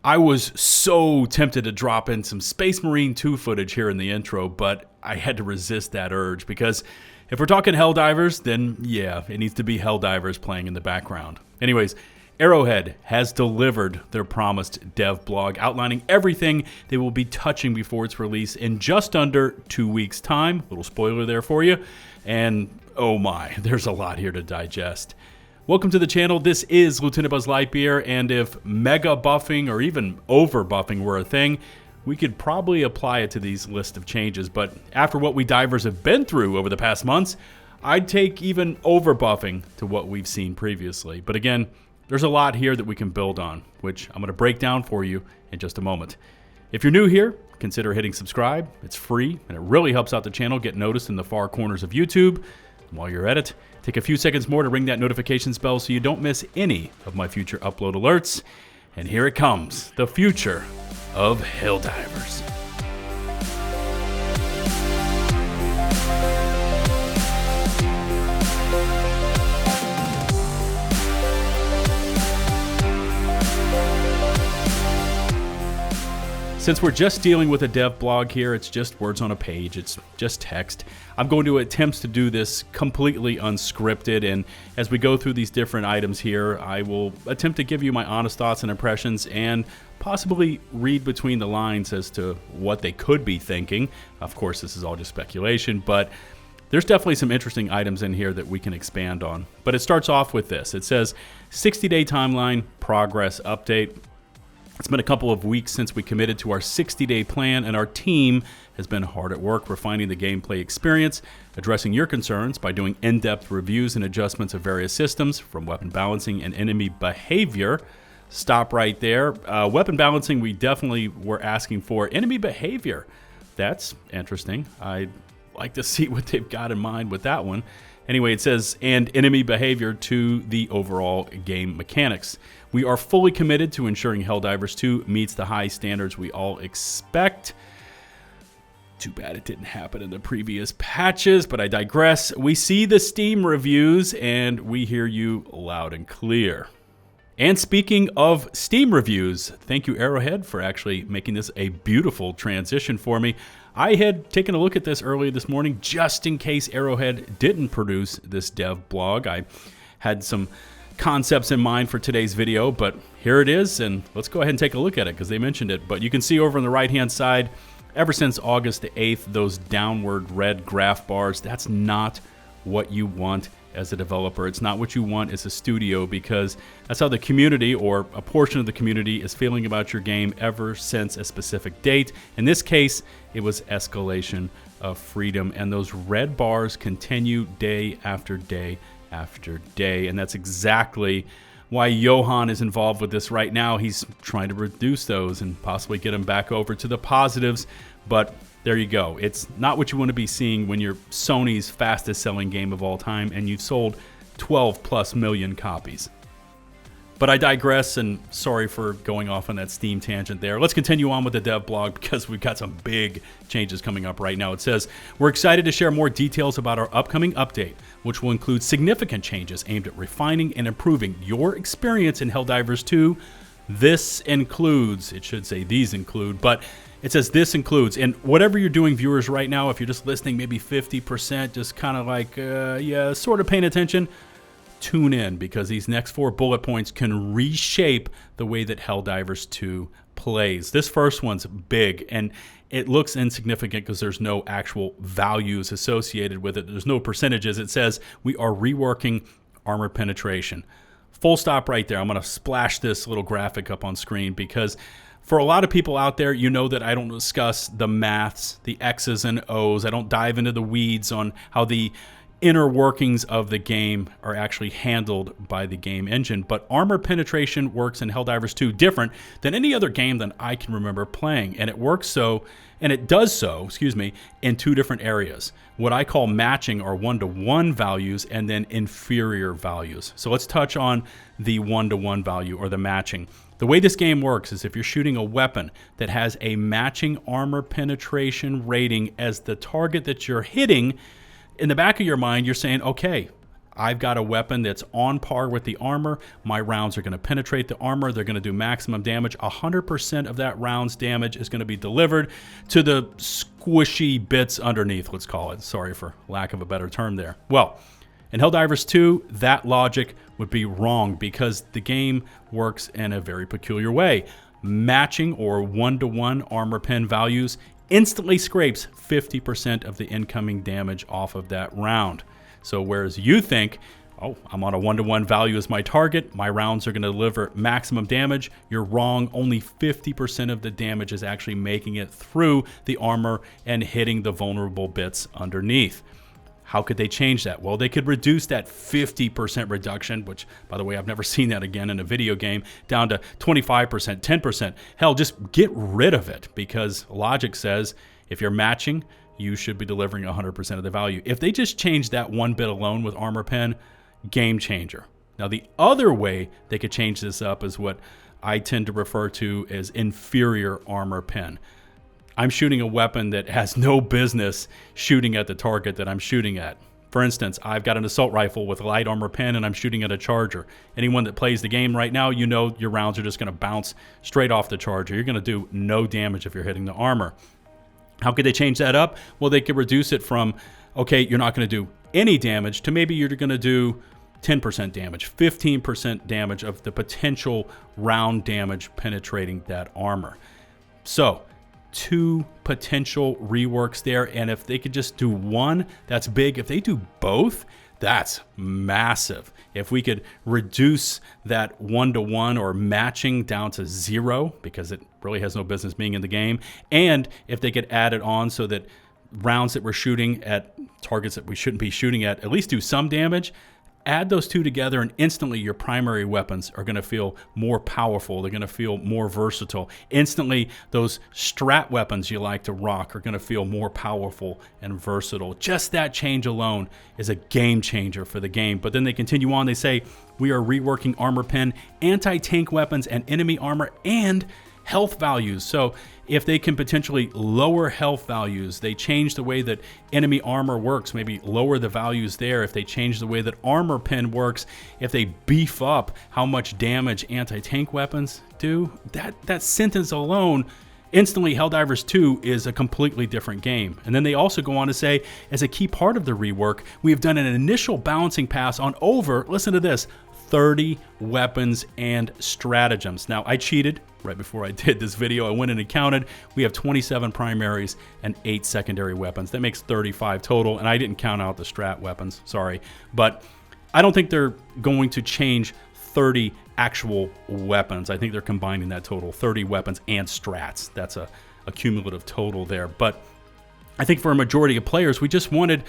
I was so tempted to drop in some Space Marine 2 footage here in the intro, but I had to resist that urge because if we're talking Helldivers, then yeah, it needs to be Helldivers playing in the background. Anyways, Arrowhead has delivered their promised dev blog outlining everything they will be touching before its release in just under 2 weeks' time. Little spoiler there for you. And oh my, there's a lot here to digest. Welcome to the channel. This is LtBuzzLitebeer, and if mega buffing or even over buffing were a thing, we could probably apply it to these list of changes. But after what we divers have been through over the past months, I'd take even over buffing to what we've seen previously. But again, there's a lot here that we can build on, which I'm going to break down for you in just a moment. If you're new here, consider hitting subscribe. It's free, and it really helps out the channel get noticed in the far corners of YouTube. And while you're at it, take a few seconds more to ring that notifications bell so you don't miss any of my future upload alerts. And here it comes, the future of Helldivers. Since we're just dealing with a dev blog here, it's just words on a page, it's just text. I'm going to attempt to do this completely unscripted, and as we go through these different items here, I will attempt to give you my honest thoughts and impressions and possibly read between the lines as to what they could be thinking. Of course, this is all just speculation, but there's definitely some interesting items in here that we can expand on. But it starts off with this. It says 60-day timeline, progress update. It's been a couple of weeks since we committed to our 60-day plan, and our team has been hard at work refining the gameplay experience, addressing your concerns by doing in-depth reviews and adjustments of various systems, from weapon balancing and enemy behavior. Stop right there. Weapon balancing, we definitely were asking for. Enemy behavior, that's interesting. I'd like to see what they've got in mind with that one. Anyway, it says, and enemy behavior to the overall game mechanics. We are fully committed to ensuring Helldivers 2 meets the high standards we all expect. Too bad it didn't happen in the previous patches, but I digress. We see the Steam reviews, and we hear you loud and clear. And speaking of Steam reviews, thank you, Arrowhead, for actually making this a beautiful transition for me. I had taken a look at this earlier this morning just in case Arrowhead didn't produce this dev blog. I had some concepts in mind for today's video, but here it is, and let's go ahead and take a look at it because they mentioned it. But you can see over on the right-hand side, ever since August the 8th, those downward red graph bars, that's not what you want as a developer. It's not what you want as a studio, because that's how the community, or a portion of the community, is feeling about your game ever since a specific date. In this case, it was Escalation of Freedom, and those red bars continue day after day after day, and that's exactly why Johan is involved with this right now. He's trying to reduce those and possibly get them back over to the positives, but there you go. It's not what you want to be seeing when you're Sony's fastest selling game of all time and you've sold 12+ million copies. But I digress, and sorry for going off on that Steam tangent there. Let's continue on with the dev blog because we've got some big changes coming up right now. It says, we're excited to share more details about our upcoming update, which will include significant changes aimed at refining and improving your experience in Helldivers 2. This includes, it should say these include, but it says this includes, and whatever you're doing, viewers, right now, if you're just listening, maybe 50%, just kind of like, yeah, sort of paying attention, tune in, because these next 4 bullet points can reshape the way that Helldivers 2 plays. This first one's big, and it looks insignificant because there's no actual values associated with it. There's no percentages. It says we are reworking armor penetration. Full stop right there. I'm going to splash this little graphic up on screen because for a lot of people out there, you know that I don't discuss the maths, the X's and O's. I don't dive into the weeds on how the inner workings of the game are actually handled by the game engine. But armor penetration works in Helldivers 2 different than any other game that I can remember playing. And it works so, and it does so, in 2 different areas. What I call matching, or 1-to-1 values, and then inferior values. So let's touch on the 1-to-1 value, or the matching. The way this game works is if you're shooting a weapon that has a matching armor penetration rating as the target that you're hitting, in the back of your mind, you're saying, okay, I've got a weapon that's on par with the armor. My rounds are going to penetrate the armor. They're going to do maximum damage. 100% of that round's damage is going to be delivered to the squishy bits underneath, let's call it. Sorry for lack of a better term there. Well, in Helldivers 2, that logic would be wrong because the game works in a very peculiar way. Matching or one-to-one armor pen values instantly scrapes 50% of the incoming damage off of that round. So whereas you think, oh, I'm on a one-to-one value as my target, my rounds are going to deliver maximum damage, you're wrong. Only 50% of the damage is actually making it through the armor and hitting the vulnerable bits underneath. How could they change that? Well, they could reduce that 50% reduction, which, by the way, I've never seen that again in a video game, down to 25%, 10%. Hell, just get rid of it, because logic says if you're matching, you should be delivering 100% of the value. If they just change that one bit alone with armor pen, game changer. Now, the other way they could change this up is what I tend to refer to as inferior armor pen. I'm shooting a weapon that has no business shooting at the target that I'm shooting at. For instance, I've got an assault rifle with a light armor pen and I'm shooting at a charger. Anyone that plays the game right now, you know your rounds are just going to bounce straight off the charger. You're going to do no damage if you're hitting the armor. How could they change that up? Well, they could reduce it from, okay, you're not going to do any damage, to maybe you're going to do 10% damage, 15% damage of the potential round damage penetrating that armor. So, 2 potential reworks there, and if they could just do one, that's big. If they do both, that's massive. If we could reduce that one-to-one or matching down to 0, because it really has no business being in the game, and if they could add it on so that rounds that we're shooting at targets that we shouldn't be shooting at least do some damage, add those two together and instantly your primary weapons are going to feel more powerful. They're going to feel more versatile. Instantly, those strat weapons you like to rock are going to feel more powerful and versatile. Just that change alone is a game changer for the game. But then they continue on. They say, we are reworking armor pen, anti-tank weapons, and enemy armor, and health values. So if they can potentially lower health values, they change the way that enemy armor works, maybe lower the values there. If they change the way that armor pen works, if they beef up how much damage anti-tank weapons do, that sentence alone, instantly Helldivers 2 is a completely different game. And then they also go on to say, as a key part of the rework, we have done an initial balancing pass on over, listen to this, 30 weapons and stratagems. Now, I cheated right before I did this video. I went in and counted. We have 27 primaries and 8 secondary weapons. That makes 35 total, and I didn't count out the strat weapons, sorry. But I don't think they're going to change 30 actual weapons. I think they're combining that total, 30 weapons and strats. That's a cumulative total there. But I think for a majority of players, we just wanted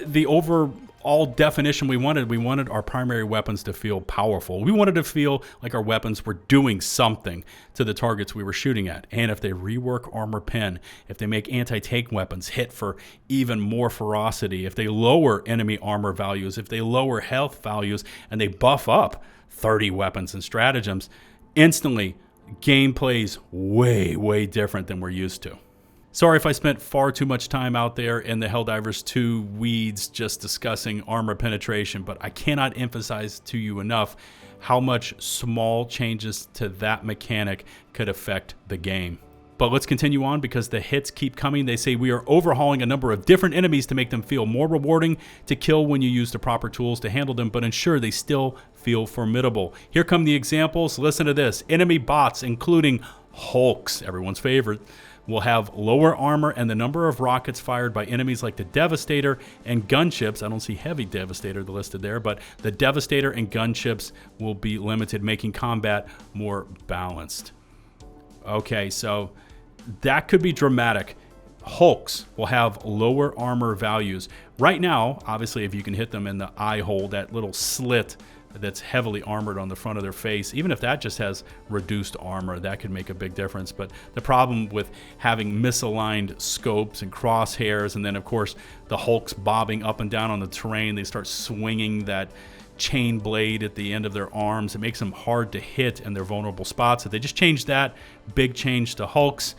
the overall definition we wanted our primary weapons to feel powerful. We wanted to feel like our weapons were doing something to the targets we were shooting at. And if they rework armor pen, if they make anti-tank weapons hit for even more ferocity, if they lower enemy armor values, if they lower health values, and they buff up 30 weapons and stratagems, instantly gameplay's way different than we're used to. Sorry if I spent far too much time out there in the Helldivers 2 weeds just discussing armor penetration, but I cannot emphasize to you enough how much small changes to that mechanic could affect the game. But let's continue on because the hits keep coming. They say we are overhauling a number of different enemies to make them feel more rewarding to kill when you use the proper tools to handle them, but ensure they still feel formidable. Here come the examples. Listen to this. Enemy bots, including Hulks, everyone's favorite, will have lower armor, and the number of rockets fired by enemies like the Devastator and gunships, I don't see Heavy Devastator listed there, but the Devastator and gunships will be limited, making combat more balanced. Okay, so that could be dramatic. Hulks will have lower armor values. Right now, obviously, if you can hit them in the eye hole, that little slit that's heavily armored on the front of their face, even if that just has reduced armor, that could make a big difference. But the problem with having misaligned scopes and crosshairs, and then of course the Hulks bobbing up and down on the terrain, they start swinging that chain blade at the end of their arms. It makes them hard to hit in their vulnerable spots. If they just change that, big change to Hulks.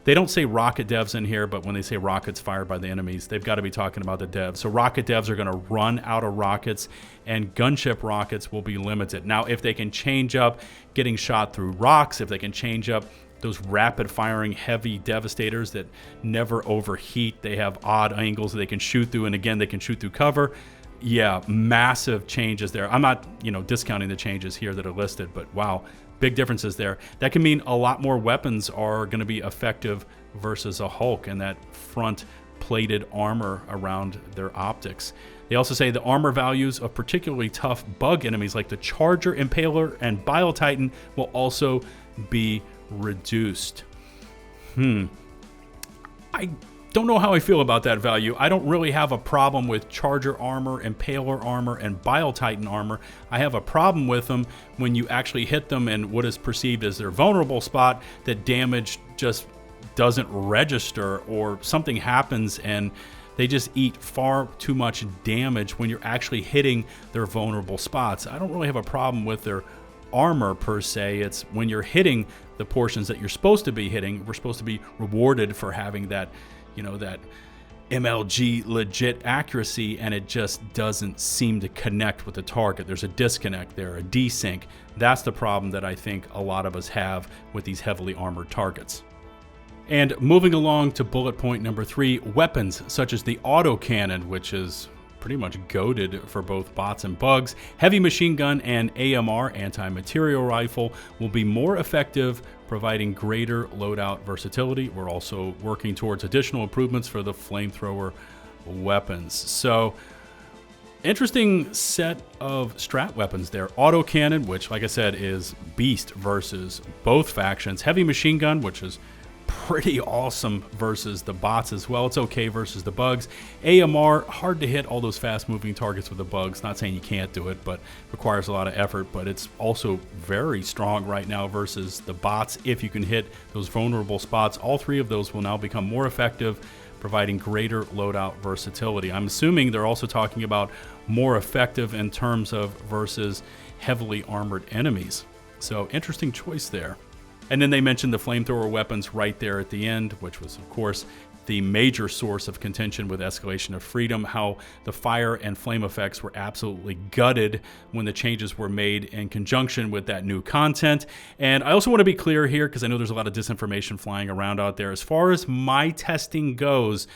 They don't say rocket devs in here, but when they say rockets fired by the enemies, they've got to be talking about the devs. So rocket devs are going to run out of rockets, and gunship rockets will be limited. Now, if they can change up getting shot through rocks, if they can change up those rapid firing heavy devastators that never overheat, they have odd angles that they can shoot through, and again, they can shoot through cover. Yeah, massive changes there. I'm not, discounting the changes here that are listed, but wow, big differences there. That can mean a lot more weapons are going to be effective versus a Hulk and that front plated armor around their optics. They also say the armor values of particularly tough bug enemies like the Charger, Impaler, and Bile Titan will also be reduced. I don't know how I feel about that value. I don't really have a problem with Charger armor, Impaler armor, and Bile Titan armor. I have a problem with them when you actually hit them in what is perceived as their vulnerable spot, that damage just doesn't register, or something happens and they just eat far too much damage when you're actually hitting their vulnerable spots. I don't really have a problem with their armor per se. It's when you're hitting the portions that you're supposed to be hitting, we're supposed to be rewarded for having that that MLG legit accuracy, and it just doesn't seem to connect with the target. There's a disconnect there, a desync. That's the problem that I think a lot of us have with these heavily armored targets. And moving along to bullet point number 3, weapons such as the autocannon, which is pretty much goated for both bots and bugs. Heavy machine gun and AMR, anti-material rifle, will be more effective, providing greater loadout versatility. We're also working towards additional improvements for the flamethrower weapons. So, interesting set of strat weapons there. Autocannon, which, like I said, is beast versus both factions. Heavy machine gun, which is pretty awesome versus the bots as well. It's okay versus the bugs. AMR, hard to hit all those fast-moving targets with the bugs. Not saying you can't do it, but requires a lot of effort. But it's also very strong right now versus the bots if you can hit those vulnerable spots. All 3 of those will now become more effective, providing greater loadout versatility. I'm assuming they're also talking about more effective in terms of versus heavily armored enemies. So interesting choice there. And then they mentioned the flamethrower weapons right there at the end, which was, of course, the major source of contention with Escalation of Freedom, how the fire and flame effects were absolutely gutted when the changes were made in conjunction with that new content. And I also want to be clear here, because I know there's a lot of disinformation flying around out there. As far as my testing goes,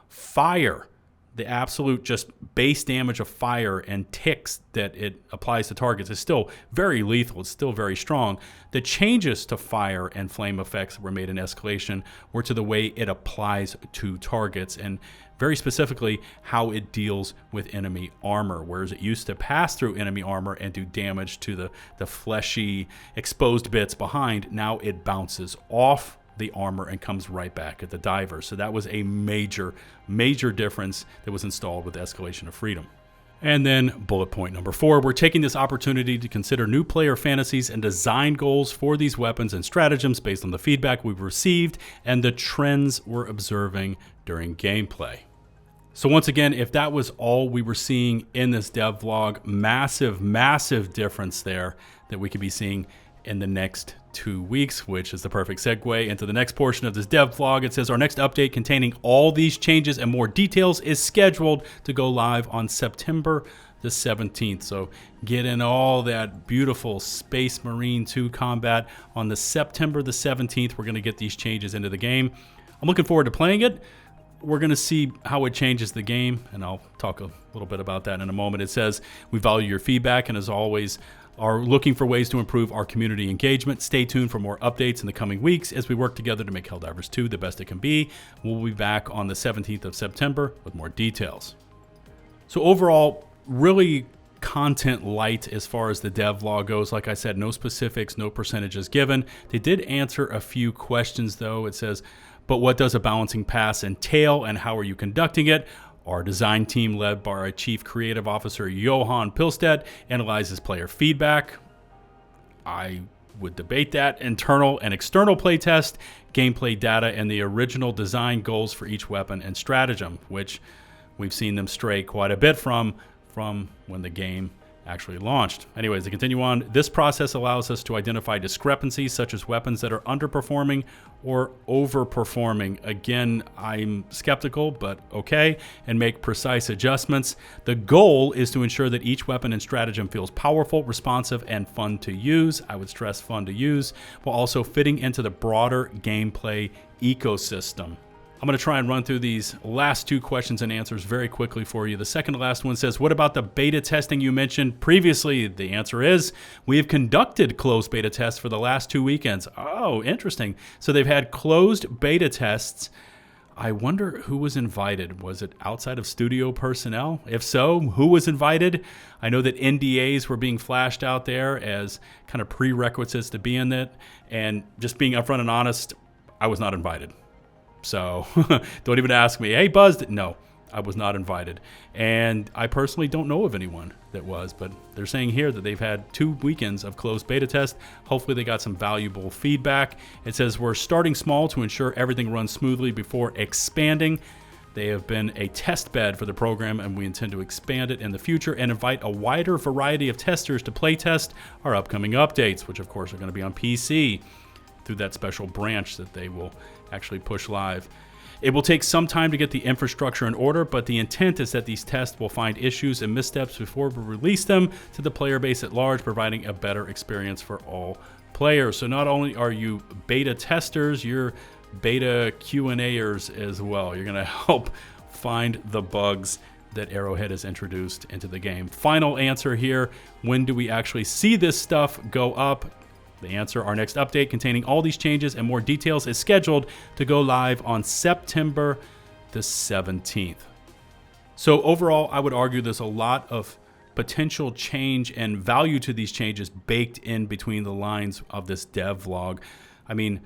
fire, the absolute just base damage of fire and ticks that it applies to targets is still very lethal. It's still very strong. The changes to fire and flame effects that were made in Escalation were to the way it applies to targets, and very specifically how it deals with enemy armor. Whereas it used to pass through enemy armor and do damage to the fleshy exposed bits behind, now it bounces off the armor and comes right back at the diver. So that was a major difference that was installed with Escalation of Freedom. And then bullet point number 4, we're taking this opportunity to consider new player fantasies and design goals for these weapons and stratagems based on the feedback we've received and the trends we're observing during gameplay. So once again, if that was all we were seeing in this dev vlog, massive difference there that we could be seeing in the next 2 weeks, which is the perfect segue into the next portion of this dev vlog. It says our next update containing all these changes and more details is scheduled to go live on September the 17th. So get in all that beautiful Space Marine 2 combat on the September the 17th. We're going to get these changes into the game. I'm looking forward to playing it. We're going to see how it changes the game, and I'll talk a little bit about that in a moment. It says we value your feedback, and as always, are looking for ways to improve our community engagement. Stay tuned for more updates in the coming weeks as we work together to make Helldivers 2 the best it can be. We'll be back on the 17th of September with more details. So overall, really content light as far as the dev vlog goes. Like I said, no specifics, no percentages given. They did answer a few questions though. It says, but what does a balancing pass entail and how are you conducting it? Our design team, led by our Chief Creative Officer, Johan Pilstead, analyzes player feedback. I would debate that. Internal and external playtest, gameplay data, and the original design goals for each weapon and stratagem, which we've seen them stray quite a bit from when the game actually launched. Anyways, to continue on, this process allows us to identify discrepancies such as weapons that are underperforming or overperforming. Again, I'm skeptical, but okay, and make precise adjustments. The goal is to ensure that each weapon and stratagem feels powerful, responsive, and fun to use. I would stress fun to use, while also fitting into the broader gameplay ecosystem. I'm going to try and run through these last 2 questions and answers very quickly for you. The second to last one says, what about the beta testing you mentioned previously? The answer is, we have conducted closed beta tests for the last 2 weekends. Oh, interesting. So they've had closed beta tests. I wonder who was invited. Was it outside of studio personnel? If so, who was invited? I know that NDAs were being flashed out there as kind of prerequisites to be in it. And just being upfront and honest, I was not invited. So don't even ask me, hey, Buzz. No, I was not invited. And I personally don't know of anyone that was, but they're saying here that they've had 2 weekends of closed beta test. Hopefully they got some valuable feedback. It says we're starting small to ensure everything runs smoothly before expanding. They have been a test bed for the program, and we intend to expand it in the future and invite a wider variety of testers to play test our upcoming updates, which of course are going to be on PC through that special branch that they will actually push live. It will take some time to get the infrastructure in order, but the intent is that these tests will find issues and missteps before we release them to the player base at large, providing a better experience for all players. So not only are you beta testers, you're beta Q&A'ers as well. You're going to help find the bugs that Arrowhead has introduced into the game. Final answer here, when do we actually see this stuff go up? The answer, our next update containing all these changes and more details is scheduled to go live on September the 17th. So overall, I would argue there's a lot of potential change and value to these changes baked in between the lines of this dev vlog. I mean,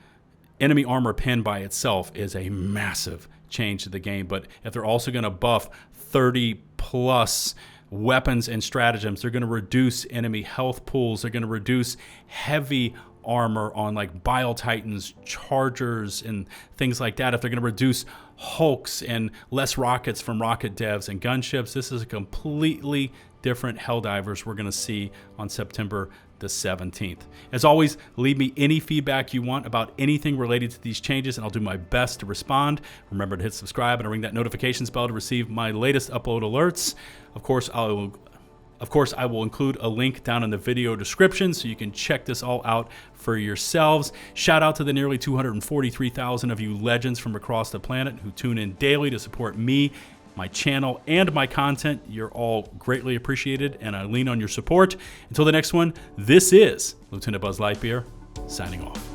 enemy armor pin by itself is a massive change to the game, but if they're also going to buff 30 plus weapons and stratagems, they're going to reduce enemy health pools, they're going to reduce heavy armor on like Bile Titans, Chargers, and things like that. If they're going to reduce Hulks and less rockets from rocket devs and gunships, this is a completely different Helldivers we're going to see on September the 17th. As always, leave me any feedback you want about anything related to these changes, and I'll do my best to respond. Remember to hit subscribe and ring that notifications bell to receive my latest upload alerts. Of course, I will include a link down in the video description so you can check this all out for yourselves. Shout out to the nearly 243,000 of you legends from across the planet who tune in daily to support me, my channel, and my content. You're all greatly appreciated, and I lean on your support. Until the next one, this is LtBuzzLitebeer signing off.